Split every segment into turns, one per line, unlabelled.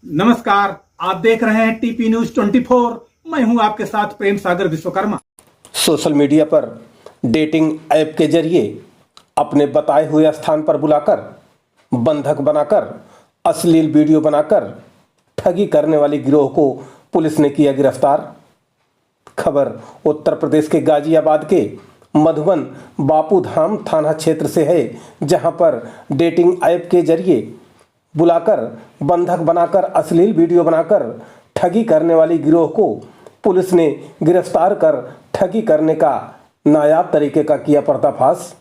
नमस्कार, आप देख रहे हैं टीपी न्यूज 24। मैं हूं आपके साथ प्रेम सागर विश्वकर्मा।
सोशल मीडिया पर डेटिंग ऐप के जरिए अपने बताए हुए स्थान पर बुलाकर बंधक बनाकर अश्लील वीडियो बनाकर ठगी करने वाली गिरोह को पुलिस ने किया गिरफ्तार। खबर उत्तर प्रदेश के गाजियाबाद के मधुबन बापूधाम थाना क्षेत्र से है, जहां पर डेटिंग ऐप के जरिए बुलाकर बंधक बनाकर अश्लील वीडियो बनाकर ठगी करने वाली गिरोह को पुलिस ने गिरफ्तार कर ठगी करने का नायाब तरीके का किया पर्दाफाश।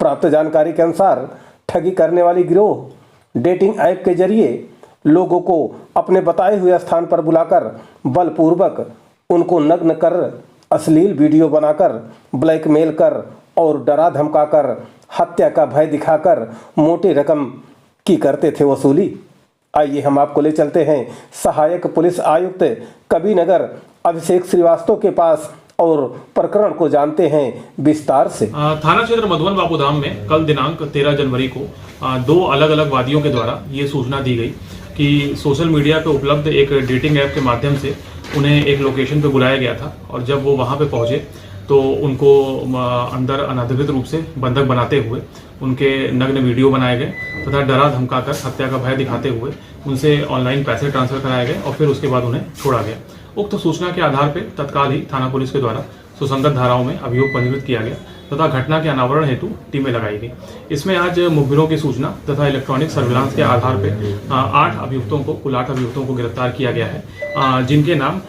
प्राप्त जानकारी के अनुसार ठगी करने वाली गिरोह डेटिंग ऐप के जरिए लोगों को अपने बताए हुए स्थान पर बुलाकर बलपूर्वक उनको नग्न कर अश्लील वीडियो बनाकर ब्लैकमेल कर और डरा धमकाकर हत्या का भय दिखाकर मोटी रकम की करते थे वसूली। आइए हम आपको ले चलते हैं सहायक पुलिस आयुक्त कबीरनगर अभिषेक श्रीवास्तव के पास और प्रकरण को जानते हैं विस्तार से।
थाना क्षेत्र मधुबन बापूधाम में कल दिनांक 13 जनवरी को दो अलग अलग वादियों के द्वारा ये सूचना दी गई कि सोशल मीडिया पे उपलब्ध एक डेटिंग ऐप के माध्यम से उन्हें एक लोकेशन पे बुलाया गया था और जब वो वहाँ पे पहुँचे तो उनको अंदर अनधिकृत रूप से बंधक बनाते हुए उनके नग्न वीडियो बनाए गए तथा डरा धमकाकर हत्या का भय दिखाते हुए उनसे ऑनलाइन पैसे ट्रांसफर कराए गए और फिर उसके बाद उन्हें छोड़ा गया। उक्त सूचना के आधार पर तत्काल ही थाना पुलिस के द्वारा सुसंगत धाराओं में अभियोग पंजीकृत किया गया तथा घटना के अनावरण हेतु टीमें लगाई गई। इसमें आज मुखबिरों की सूचना तथा इलेक्ट्रॉनिक सर्विलांस के आधार पर 8 अभियुक्तों को कुल 8 अभियुक्तों को गिरफ्तार किया गया है, जिनके नाम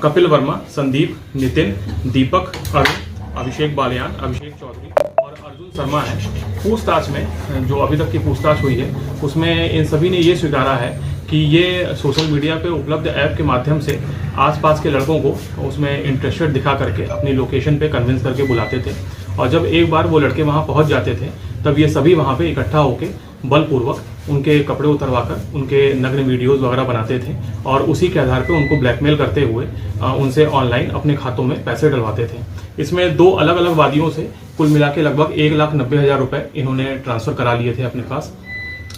कपिल वर्मा, संदीप, नितिन, दीपक, अरुण, अभिषेक बालियान, अभिषेक चौधरी और अर्जुन शर्मा है। पूछताछ में जो अभी तक की पूछताछ हुई है उसमें इन सभी ने ये स्वीकारा है कि ये सोशल मीडिया पे उपलब्ध ऐप के माध्यम से आसपास के लड़कों को उसमें इंटरेस्टेड दिखा करके अपनी लोकेशन पे कन्विंस करके बुलाते थे और जब एक बार वो लड़के वहाँ पहुँच जाते थे तब ये सभी वहाँ पे इकट्ठा होकर बलपूर्वक उनके कपड़े उतरवाकर उनके नग्न वीडियोस वगैरह बनाते थे और उसी के आधार पे उनको ब्लैकमेल करते हुए उनसे ऑनलाइन अपने खातों में पैसे डलवाते थे। इसमें दो अलग अलग वादियों से कुल मिला के लगभग 1,90,000 रुपये इन्होंने ट्रांसफ़र करा लिए थे अपने पास,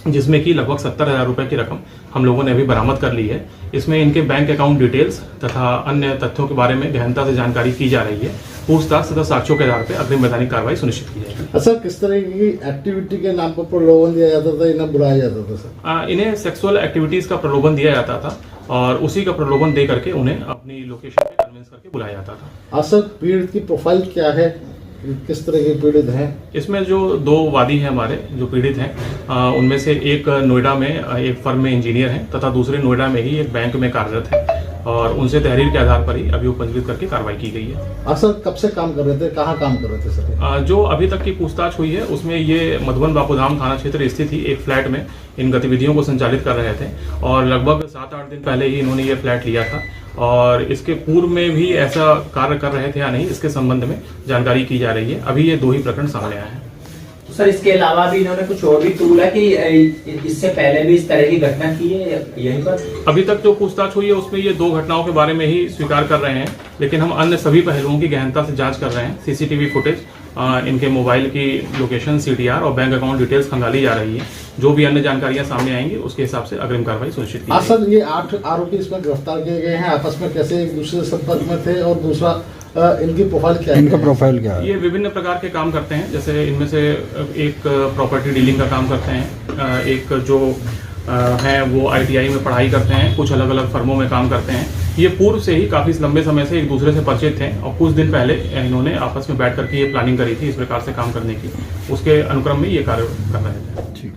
जिसमें कि लगभग 70,000 रुपये की रकम हम लोगों ने अभी बरामद कर ली है। इसमें इनके बैंक अकाउंट डिटेल्स तथा अन्य तथ्यों के बारे में गहनता से जानकारी की जा रही है। पूछताछ तथा साक्ष्यों के आधार पर अग्रिम वैधानिक कार्रवाई सुनिश्चित की जाएगी।
सर, किस तरह की एक्टिविटी के नाम पर प्रलोभन दिया जाता था, इन्हें बुलाया जाता था? सर,
इन्हें सेक्सुअल एक्टिविटीज का प्रलोभन दिया जाता था और उसी का प्रलोभन दे करके उन्हें अपनी लोकेशन पे कन्विंस करके बुलाया जाता था।
सर, पीड़ित की प्रोफाइल क्या है, किस तरह के पीड़ित हैं? इसमें
जो दो वादी हैं हमारे जो पीड़ित हैं उनमें से एक नोएडा में एक फर्म में इंजीनियर हैं तथा दूसरे नोएडा में ही एक बैंक में कार्यरत है और उनसे तहरीर के आधार पर ही अभियोग पंजीकृत करके कार्रवाई की गई है।
सर, कब से काम कर रहे थे, कहाँ काम कर रहे थे सर?
जो अभी तक की पूछताछ हुई है उसमें ये मधुबन बापूधाम थाना क्षेत्र स्थित ही एक फ्लैट में इन गतिविधियों को संचालित कर रहे थे और लगभग 7-8 दिन पहले ही इन्होंने ये फ्लैट लिया था और इसके पूर्व में भी ऐसा कार्य कर रहे थे या नहीं, इसके संबंध में जानकारी की जा रही है। अभी ये 2 ही प्रकरण सामने आए हैं।
सर, इसके अलावा भी इन्होंने कुछ और भी टूल है कि इससे पहले भी इस तरह की घटना की है यहीं पर?
अभी तक जो पूछताछ हुई है उसमें ये 2 घटनाओं के बारे में ही स्वीकार कर रहे हैं, लेकिन हम अन्य सभी पहलुओं की गहनता से जांच कर रहे हैं। सीसीटीवी फुटेज, इनके मोबाइल की लोकेशन, सीटीआर और बैंक अकाउंट डिटेल्स खंगाली जा रही है। जो भी अन्य जानकारियां सामने आएंगी उसके हिसाब से अग्रिम कार्रवाई सुनिश्चित की जाएगी।
सर, ये 8 आरोपी इसमें गिरफ्तार किए गए हैं, आपस में कैसे एक दूसरे संपर्क में थे और दूसरा इनकी प्रोफाइल क्या है?
इनका प्रोफाइल क्या है?
ये विभिन्न प्रकार के काम करते हैं, जैसे इनमें से एक प्रॉपर्टी डीलिंग का काम करते हैं, एक जो है वो ITI में पढ़ाई करते हैं, कुछ अलग अलग फर्मों में काम करते हैं। ये पूर्व से ही काफ़ी लंबे समय से एक दूसरे से परिचित थे और कुछ दिन पहले इन्होंने आपस में बैठ करके ये प्लानिंग करी थी इस प्रकार से काम करने की, उसके अनुक्रम में ये कार्य कर रहे थे।
ठीक।